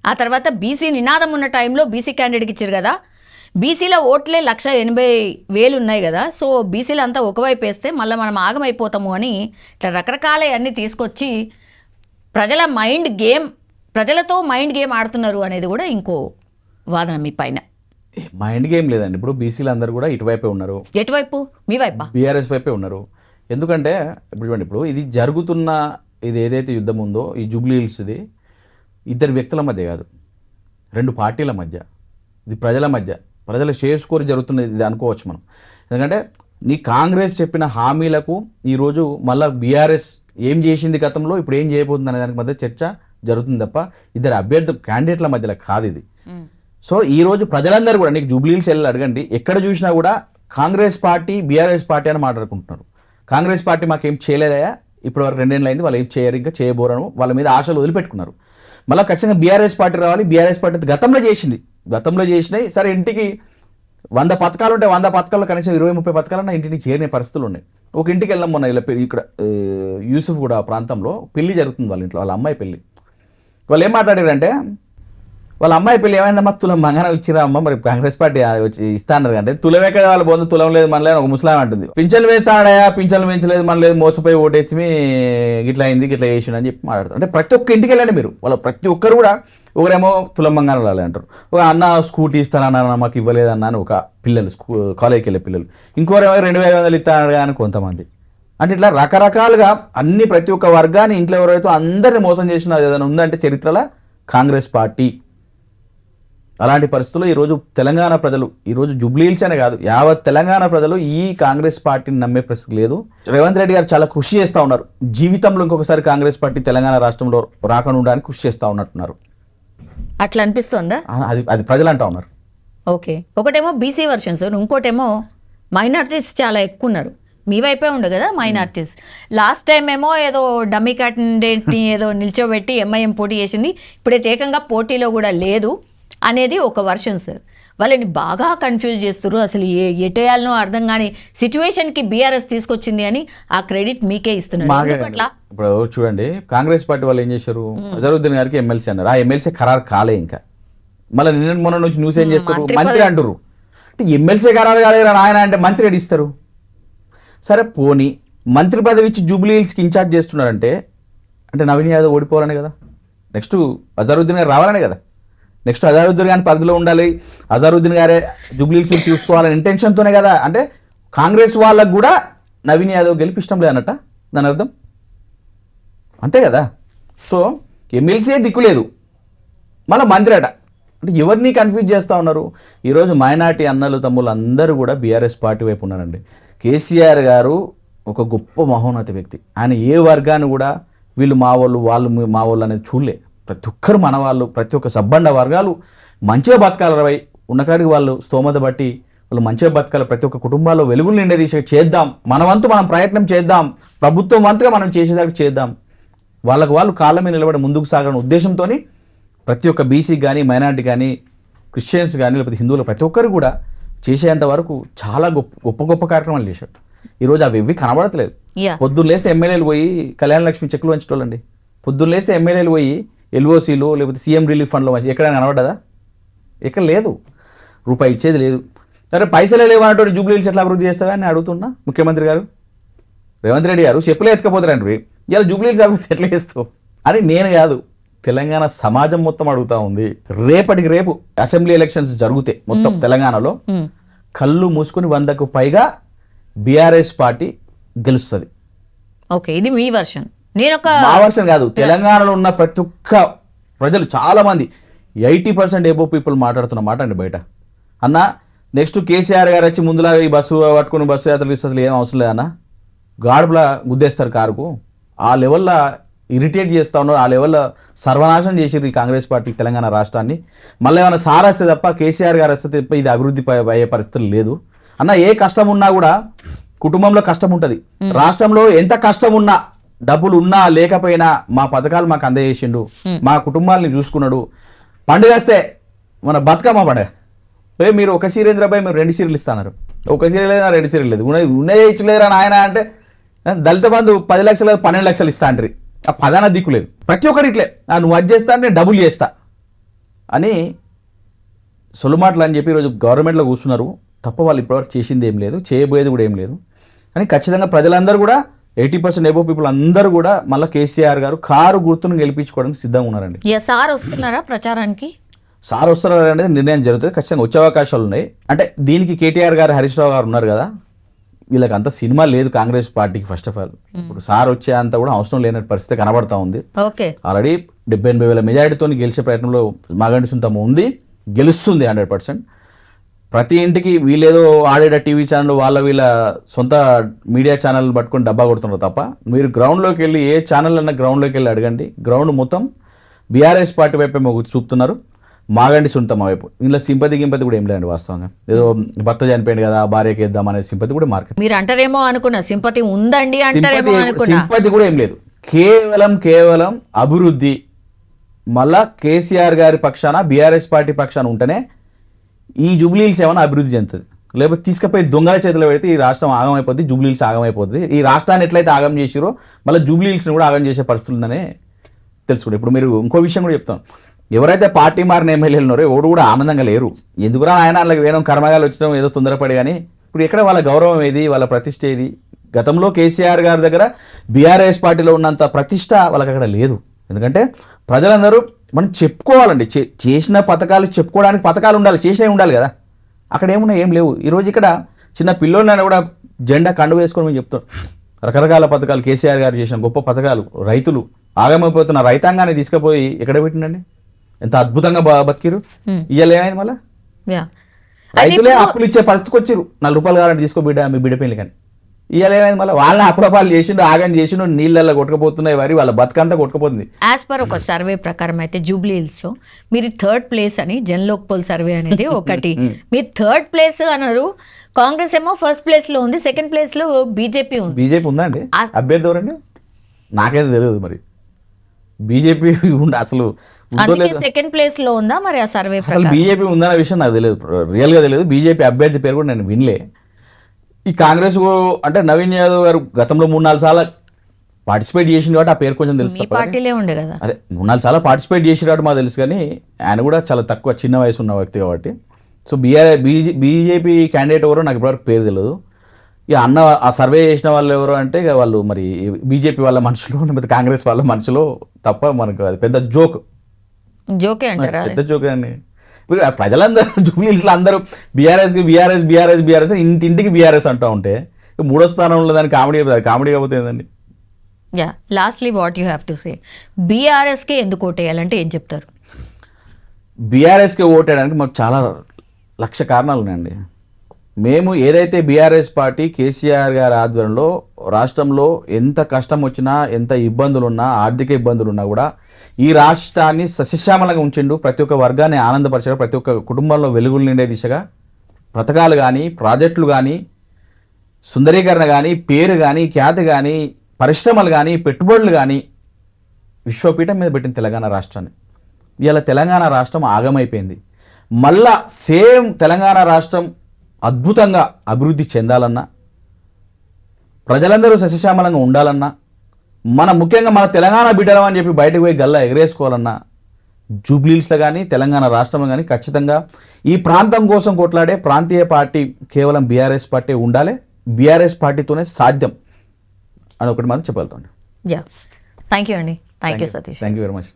ఆ తర్వాత బీసీ నినాదం ఉన్న టైంలో బీసీ క్యాండిడేట్కి ఇచ్చారు కదా, బీసీలో ఓట్లే 180,000 ఉన్నాయి కదా, సో బీసీలు అంతా ఒకవైపు వేస్తే మళ్ళీ మనం ఆగమైపోతాము అని ఇట్లా రకరకాల అన్నీ తీసుకొచ్చి ప్రజలతో మైండ్ గేమ్ ఆడుతున్నారు అనేది కూడా ఇంకో వాదన మీ పైన. మైండ్ గేమ్ లేదండి. ఇప్పుడు బీసీలు అందరూ కూడా ఇటువైపే ఉన్నారు. ఎటువైపు? మీ వైపా? బీఆర్ఎస్ వైపే ఉన్నారు. ఎందుకంటే ఇప్పుడు ఇది జరుగుతున్న ఇది ఏదైతే యుద్ధం ఉందో ఈ జూబ్లీ హిల్స్ది ఇద్దరు వ్యక్తుల మధ్య కాదు, 2 పార్టీల మధ్య, ఇది ప్రజల మధ్య, ప్రజల చేసుకొని జరుగుతున్నది ఇది అనుకోవచ్చు మనం. ఎందుకంటే నీ కాంగ్రెస్ చెప్పిన హామీలకు ఈరోజు మళ్ళీ బీఆర్ఎస్ ఏం చేసింది గతంలో, ఇప్పుడు ఏం చేయబోతుంది అనే దానికి మధ్య చర్చ జరుగుతుంది తప్ప ఇద్దరు అభ్యర్థి క్యాండిడేట్ల మధ్యలో కాదు ఇది. సో ఈరోజు ప్రజలందరూ కూడా నీకు జూబ్లీ హిల్స్ వెళ్ళి అడగండి, ఎక్కడ చూసినా కూడా కాంగ్రెస్ పార్టీ బీఆర్ఎస్ పార్టీ అని మాట్లాడుకుంటున్నారు. కాంగ్రెస్ పార్టీ మాకేం చేయలేదయా, ఇప్పుడు వరకు 2 ఏళ్ళు అయింది, వాళ్ళు ఏం చేయరు, ఇంకా చేయబోరను, వాళ్ళ మీద ఆశలు వదిలిపెట్టుకున్నారు. మళ్ళీ ఖచ్చితంగా బీఆర్ఎస్ పార్టీ రావాలి. బీఆర్ఎస్ పార్టీ గతంలో చేసినాయి. సరే ఇంటికి 100 పథకాలు ఉంటే 100 పథకాల్లో కనీసం 20-30 పథకాలన్నా ఇంటిని చేరిన పరిస్థితులు ఉన్నాయి. ఒక ఇంటికి వెళ్ళాం మొన్న ఇక్కడ యూసుఫ్ కూడా ప్రాంతంలో పెళ్లి జరుగుతుంది వాళ్ళ ఇంట్లో, వాళ్ళ అమ్మాయి పెళ్లి. వాళ్ళు ఏం మాట్లాడారంటే వాళ్ళ అమ్మాయి పెళ్లి ఏమైందమ్మా, తులం బంగారం ఇచ్చిరా అమ్మ, మరి కాంగ్రెస్ పార్టీ వచ్చి ఇస్తాన్నారు అంటే తులం ఎక్కడ వాళ్ళు పోతుంది, తులం లేదు మన లేదు ఒక ముస్లాం అంటుంది. పింఛన్లు వేస్తాడయా, పింఛన్లు పెంచలేదు మన లేదు, మోసపోయి ఓటేసి గిట్లా అయింది గిట్లా చేసిండు అని చెప్పి మాట్లాడతారు. అంటే ప్రతి ఒక్క ఇంటికి వెళ్ళండి మీరు, వాళ్ళ ప్రతి ఒక్కరు కూడా ఒకరేమో తులం బంగారం రాలే అంటారు, ఒక అన్న స్కూటీ ఇస్తానన్నా మాకు ఇవ్వలేదన్నా అని ఒక పిల్లలు కాలేజీకి వెళ్ళే పిల్లలు, ఇంకోరేమో 2,500 ఇస్తాను అని కొంతమంది. అంటే ఇట్లా రకరకాలుగా అన్ని ప్రతి ఒక్క వర్గాన్ని ఇంట్లో ఎవరైతే అందరినీ మోసం చేసిన ఏదైనా ఉందంటే చరిత్రలో కాంగ్రెస్ పార్టీ. అలాంటి పరిస్థితుల్లో ఈరోజు తెలంగాణ ప్రజలు, ఈరోజు జూబ్లీ హిల్స్ అనే కాదు యావత్ తెలంగాణ ప్రజలు ఈ కాంగ్రెస్ పార్టీని నమ్మే ప్రశ్న లేదు. రేవంత్ రెడ్డి గారు చాలా కృషి చేస్తూ ఉన్నారు, జీవితంలో ఇంకొకసారి కాంగ్రెస్ పార్టీ తెలంగాణ రాష్ట్రంలో రాకుండా ఉండడానికి కృషి చేస్తూ ఉన్నట్టున్నారు. అట్లా అనిపిస్తుందా? అది ప్రజలు అంటూ ఉన్నారు. ఓకే, ఒకటేమో బీసీ వర్షన్స్, ఇంకోటేమో మైనారిటీస్ చాలా ఎక్కువ ఉన్నారు. మీ వైపే ఉండు కదా మైనారిటీస్. లాస్ట్ టైం ఏమో ఏదో డమ్మీ క్యాండిడేట్ని ఏదో నిల్చోబెట్టి ఎంఐఎం పోటీ చేసింది, ఇప్పుడైతే ఏకంగా పోటీలో కూడా లేదు అనేది ఒక వర్షన్ సార్. వాళ్ళని బాగా కన్ఫ్యూజ్ చేస్తారు, అసలు ఎటేయాలనో అర్థం కాని సిచ్యువేషన్కి బీఆర్ఎస్ తీసుకొచ్చింది అని ఆ క్రెడిట్ మీకే ఇస్తున్నారు. అట్లా ఇప్పుడు చూడండి కాంగ్రెస్ పార్టీ వాళ్ళు ఏం చేశారు, అజరుద్దీన్ గారికి ఎమ్మెల్సీ అన్నారు, ఆ ఎమ్మెల్సీ ఖరారు కాలే, ఇంకా మళ్ళీ నిన్న మొన్న నుంచి న్యూస్ ఏం చేస్తారు, మంత్రి మంత్రి అంటారు. అంటే ఎమ్మెల్సీ గారు కాలేరా ఆయన అంటే మంత్రి ఎడిస్తారు. సరే పోనీ మంత్రి పదవి ఇచ్చి జూబ్లీ హిల్స్కి ఇన్ఛార్జ్ చేస్తున్నారంటే అంటే నవీన్ యాదవ్ ఓడిపోవాలనే కదా, నెక్స్ట్ అజారుద్దీన్ గారు రావాలనే కదా, నెక్స్ట్ అజారుద్దీన్ గారి పరిధిలో ఉండాలి, అజారుద్దీన్ గారే జూబ్లీ హిల్స్ చూసుకోవాలని ఇంటెన్షన్తోనే కదా. అంటే కాంగ్రెస్ వాళ్ళకు కూడా నవీన్ యాదవ్ గెలిపి ఇష్టం లేదన్నట్ట దాని అర్థం, అంతే కదా. సో ఎమ్మెల్సీ దిక్కులేదు, మళ్ళీ మంత్రి అట. అంటే ఎవరిని కన్ఫ్యూజ్ చేస్తూ ఉన్నారు. ఈరోజు మైనార్టీ అన్నలు తమ్ముళ్ళు అందరూ కూడా బీఆర్ఎస్ పార్టీ వైపు ఉన్నారండి. కేసీఆర్ గారు ఒక గొప్ప మహోన్నత వ్యక్తి. ఆయన ఏ వర్గాన్ని కూడా వీళ్ళు మా వాళ్ళు మా వాళ్ళు అనేది చూడలే. ప్రతి ఒక్కరు మన వాళ్ళు, ప్రతి ఒక్క సబ్బండ వర్గాలు మంచిగా బతకాలి, ఉన్నకాడికి వాళ్ళు స్తోమత బట్టి వాళ్ళు మంచిగా బతకాలి. ప్రతి ఒక్క కుటుంబాల్లో వెలుగులు నిండదీసే చేద్దాం, మన వంతు మనం ప్రయత్నం చేద్దాం, ప్రభుత్వం వంతుగా మనం చేసేదానికి చేద్దాం, వాళ్ళకు వాళ్ళు కాళ్ళ మీద నిలబడి ముందుకు సాగడం ఉద్దేశంతో ప్రతి ఒక్క బీసీ కానీ మైనార్టీ కానీ క్రిస్టియన్స్ కానీ లేకపోతే హిందువులు ప్రతి ఒక్కరు కూడా చేసేంత వరకు చాలా గొప్ప గొప్ప కార్యక్రమాలు చేశారు. ఈరోజు అవి ఇవి కనబడతలేదు. పొద్దున్న లేస్తే ఎమ్మెల్యేలు పోయి కళ్యాణ లక్ష్మి చెక్కులు వంచటోళ్ళండి, పొద్దున్న లేస్తే ఎమ్మెల్యేలు పోయి ఎల్ఓసీలు లేకపోతే సీఎం రిలీఫ్ ఫండ్లో ఎక్కడైనా కనబడ్డదా? ఎక్కడ లేదు, రూపాయి ఇచ్చేది లేదు. సరే పైసలే లేవన్నట్టు జూబ్లీ హిల్స్ ఎట్లా అభివృద్ధి చేస్తావా అని అడుగుతున్నా ముఖ్యమంత్రి గారు రేవంత్ రెడ్డి గారు. చెప్పులే ఎత్తుకపోతారండి, ఇలా జూబ్లీ హిల్స్ అభివృద్ధి ఎట్లా చేస్తావు అని నేను కాదు, తెలంగాణ సమాజం మొత్తం అడుగుతా ఉంది. రేపటికి రేపు అసెంబ్లీ ఎలక్షన్స్ జరిగితే మొత్తం తెలంగాణలో కళ్ళు మూసుకుని 100కు పైగా బీఆర్ఎస్ పార్టీ గెలుస్తుంది. ఓకే, ఇది మీ వర్షన్. మా వర్షన్ కాదు, తెలంగాణలో ఉన్న ప్రతి ఒక్క ప్రజలు చాలా మంది 80% ఎబో పీపుల్ మాట్లాడుతున్న మాట అండి బయట. అన్న నెక్స్ట్ కేసీఆర్ గారు వచ్చి ముందులాగా ఈ బస్సు పట్టుకుని బస్సు యాత్రలు ఇస్తే ఏం అవసరం లేదన్న, గాడుపులా గుద్దేస్తారు కారుకు, ఆ లెవెల్లో ఇరిటేట్ చేస్తా ఉన్నారు, ఆ లెవెల్లో సర్వనాశనం చేసారు ఈ కాంగ్రెస్ పార్టీ తెలంగాణ రాష్ట్రాన్ని. మళ్ళీ ఏమైనా సార్ వస్తే తప్ప కేసీఆర్ గారు వస్తే తప్ప ఇది అభివృద్ధి అయ్యే పరిస్థితులు లేదు అన్న. ఏ కష్టం ఉన్నా కూడా కుటుంబంలో కష్టం ఉంటుంది, రాష్ట్రంలో ఎంత కష్టం ఉన్నా డబ్బులు ఉన్నా లేకపోయినా మా పథకాలు మాకు అందజేసిండు, మా కుటుంబాలని చూసుకున్నాడు. పండుగ వస్తే మన బతుకమ్మ పండుగ మీరు ఒక సీరియల్ ఇంద్రబాయ్ మీరు 2 సీరియల్ ఇస్తున్నారు, ఒక సీరియల్ లేదా 2 సీరియల్ లేదు, ఉన్నదే ఇచ్చలేరా నాయన అంటే దళిత బంధు 10 లక్షలు 12 లక్షలు ఇస్తా అంటారు. ఆ పదాన దిక్కు లేదు. ప్రతి ఒక్కరు ఇట్లే నువ్వు అది చేస్తా నేను డబ్బులు చేస్తా అని సొల్లుమాటలు అని చెప్పి ఈరోజు గవర్నమెంట్లో కూర్చున్నారు తప్ప వాళ్ళు ఇప్పటివరకు చేసింది ఏం లేదు, చేయబోయేది కూడా ఏం లేదు అని ఖచ్చితంగా ప్రజలందరూ కూడా 80% ఎబో పీపుల్ అందరూ కూడా మళ్ళీ కేసీఆర్ గారు కారు గుర్తును గెలిపించుకోవడానికి సిద్ధంగా ఉన్నారండి. సార్ వస్తున్నారా ప్రచారానికి? సార్ వస్తున్నారు అనేది నిర్ణయం జరుగుతుంది, ఖచ్చితంగా వచ్చే అవకాశాలు ఉన్నాయి. అంటే దీనికి కేటీఆర్ గారు హరీష్ రావు గారు ఉన్నారు కదా, వీళ్ళకి అంత సినిమా లేదు కాంగ్రెస్ పార్టీకి. ఫస్ట్ ఆఫ్ ఆల్ ఇప్పుడు సార్ వచ్చే అంత కూడా అవసరం లేని పరిస్థితి కనబడతా ఉంది. ఆల్రెడీ 70,000 మెజారిటీతో గెలిచే ప్రయత్నంలో మాగంటి సుంతమ్మ ఉంది, గెలుస్తుంది 100%. ప్రతి ఇంటికి వీళ్ళేదో ఆడేట టీవీ ఛానల్ వీళ్ళ సొంత మీడియా ఛానల్ పట్టుకొని డబ్బా కొడుతున్నారు తప్ప మీరు గ్రౌండ్లోకి వెళ్ళి ఏ ఛానల్ అన్నా గ్రౌండ్లోకి వెళ్ళి అడగండి, గ్రౌండ్ మొత్తం బీఆర్ఎస్ పార్టీ వైపే చూపుతున్నారు, మాగంటి సుంతమ్మ వైపు. ఇందులో సింపతి కూడా ఏం లేదండి వాస్తవంగా. ఏదో భర్త చనిపోయింది కదా భార్యకి వేద్దాం అనే సింపతి కూడా మార్కెట్. మీరు అంటారేమో అనుకున్నా, సింపతి ఉందండి అంటారేమో అనుకున్నా, సింపతి కూడా ఏం లేదు. కేవలం అభివృద్ధి. మళ్ళా కేసీఆర్ గారి పక్షాన బీఆర్ఎస్ పార్టీ పక్షాన ఉంటేనే ఈ జూబ్లీ హిల్స్ ఏమైనా అభివృద్ధి చెందుతుంది. లేకపోతే తీసుకుపోయి దొంగల చేతిలో పెడితే ఈ రాష్ట్రం ఆగమైపోద్ది, జూబ్లీ హిల్స్ ఆగమైపోద్ది. ఈ రాష్ట్రాన్ని ఎట్లయితే ఆగం చేసిరో మళ్ళీ జూబ్లీ హిల్స్ని కూడా ఆగం చేసే పరిస్థితులు ఉందనే తెలుసుకోండి. ఇప్పుడు మీరు ఇంకో విషయం కూడా చెప్తాం, ఎవరైతే పార్టీ మారిన ఎమ్మెల్యేలు ఉన్నారో ఎవరు కూడా ఆనందంగా లేరు. ఎందుకురా ఆయన వాళ్ళకి వేరే కర్మగాలు వచ్చినాం ఏదో తొందరపడి, కానీ ఇప్పుడు ఎక్కడ వాళ్ళ గౌరవం ఏది, వాళ్ళ ప్రతిష్ట ఏది? గతంలో కేసీఆర్ గారి దగ్గర బీఆర్ఎస్ పార్టీలో ఉన్నంత ప్రతిష్ట వాళ్ళకి అక్కడ లేదు. ఎందుకంటే ప్రజలందరూ మనం చెప్పుకోవాలండి, చేసిన పథకాలు చెప్పుకోవడానికి పథకాలు ఉండాలి, చేసినవి ఉండాలి కదా. అక్కడ ఏమున్నాయి, ఏం లేవు. ఈరోజు ఇక్కడ చిన్న పిల్లోళ్ళైనా కూడా జెండా కండు వేసుకొని మేము చెప్తాం రకరకాల పథకాలు కేసీఆర్ గారు చేసిన గొప్ప పథకాలు. రైతులు ఆగమైపోతున్న రైతాంగాన్ని తీసుకుపోయి ఎక్కడ పెట్టిండండి, ఎంత అద్భుతంగా బతికిరు. ఇయ్యాలి ఏమైంది మళ్ళీ రైతులే అప్పులు ఇచ్చే పరిస్థితికి వచ్చిరు. 4 రూపాయలు కావాలంటే తీసుకో బిడ్డ మీ బిడ్డ పెళ్ళి కానీ. ఇయ్యాలి ఏమైంది మళ్ళీ వాళ్ళని అప్పుడపాలు చేసిండు, ఆగం చేసిండు, నీళ్ళల్లో కొట్టుకుపోతున్నాయి, వారి వాళ్ళ బతుకంతా కొట్టుకుపోతుంది. యాజ్ పర్ ఒక సర్వే ప్రకారం అయితే జూబ్లీ హిల్స్ లో మీరు 3rd ప్లేస్ అని జన్లోక్ పోల్ సర్వే అనేది ఒకటి, మీరు 3rd ప్లేస్ అన్నారు. కాంగ్రెస్ ఏమో 1st ప్లేస్ లో ఉంది, 2nd ప్లేస్ లో బీజేపీ ఉంది. బీజేపీ ఉందా అండి అభ్యర్థి ఎవరండి? నాకైతే తెలియదు. మరి బీజేపీ అసలు 2nd ప్లేస్ లో ఉందా మరి ఆ సర్వే ప్రకారం? బీజేపీ ఉందన్న విషయం నాకు తెలియదు, రియల్ గా తెలియదు. బీజేపీ అభ్యర్థి పేరు కూడా నేను వినలే. ఈ కాంగ్రెస్ అంటే నవీన్ యాదవ్ గారు గతంలో 3-4 సార్లు పార్టిసిపేట్ చేసింది కాబట్టి ఆ పేరు కొంచెం తెలుసు మీ తప్ప కానీ- పార్టీలే ఉండే కదా. అదే 3-4 సార్లు పార్టిసిపేట్ చేసిన కాబట్టి మాకు తెలుసు, కానీ ఆయన కూడా చాలా తక్కువ చిన్న వయసు ఉన్న వ్యక్తి కాబట్టి. సో బీజేపీ క్యాండిడేట్ ఎవరో నాకు ఇప్పటివరకు పేరు తెలియదు. ఇక అన్న ఆ సర్వే చేసిన వాళ్ళు ఎవరు అంటే ఇక వాళ్ళు మరి బీజేపీ వాళ్ళ మనుషులు లేకపోతే కాంగ్రెస్ వాళ్ళ మనుషులు తప్ప మనకు అది పెద్ద జోక్, జోకే అంటారా? పెద్ద జోక్ అండి. ఇప్పుడు ప్రజలందరూ జూబ్లీహిల్స్లో అందరూ బీఆర్ఎస్ ఇంటింటికి బీఆర్ఎస్ అంటూ ఉంటే 3వ స్థానంలో దాని కామెడీ కాకపోతే ఏందండి. Yeah, lastly what you have to say, బీఆర్ఎస్కి ఎందుకు ఓటేయాలంటే ఏం చెప్తారు? బీఆర్ఎస్కి ఓటేయడానికి మాకు చాలా లక్ష కారణాలు ఉన్నాయండి. మేము ఏదైతే బీఆర్ఎస్ పార్టీ కేసీఆర్ గారి ఆధ్వర్యంలో రాష్ట్రంలో ఎంత కష్టం వచ్చినా, ఎంత ఇబ్బందులున్నా, ఆర్థిక ఇబ్బందులున్నా కూడా ఈ రాష్ట్రాన్ని సస్యశ్యామలంగా ఉంచిండు. ప్రతి ఒక్క వర్గాన్ని ఆనందపరిచాడు. ప్రతి ఒక్క కుటుంబంలో వెలుగులు నిండే దిశగా పథకాలు కానీ, ప్రాజెక్టులు కానీ, సుందరీకరణ కానీ, పేరు కానీ, ఖ్యాతి కానీ, పరిశ్రమలు కానీ, పెట్టుబడులు కానీ విశ్వపీఠం మీద పెట్టిన తెలంగాణ రాష్ట్రాన్ని. ఇవాళ తెలంగాణ రాష్ట్రం ఆగమైపోయింది. మళ్ళా సేమ్ తెలంగాణ రాష్ట్రం అద్భుతంగా అభివృద్ధి చెందాలన్నా, ప్రజలందరూ సస్యశ్యామలంగా ఉండాలన్నా, ముఖ్యంగా మన తెలంగాణ బిడ్డలం అని చెప్పి బయటకు పోయి గల్లా ఎగరేసుకోవాలన్నా జూబ్లీహిల్స్లో కానీ తెలంగాణ రాష్ట్రంలో కానీ ఖచ్చితంగా ఈ ప్రాంతం కోసం కొట్లాడే ప్రాంతీయ పార్టీ కేవలం బీఆర్ఎస్ పార్టీ ఉండాలి. బీఆర్ఎస్ పార్టీతోనే సాధ్యం అని ఒకటి మాత్రం చెప్పగలుగుతాను. యా, థ్యాంక్ యూ అండి. Thank you Satish. Thank you very much.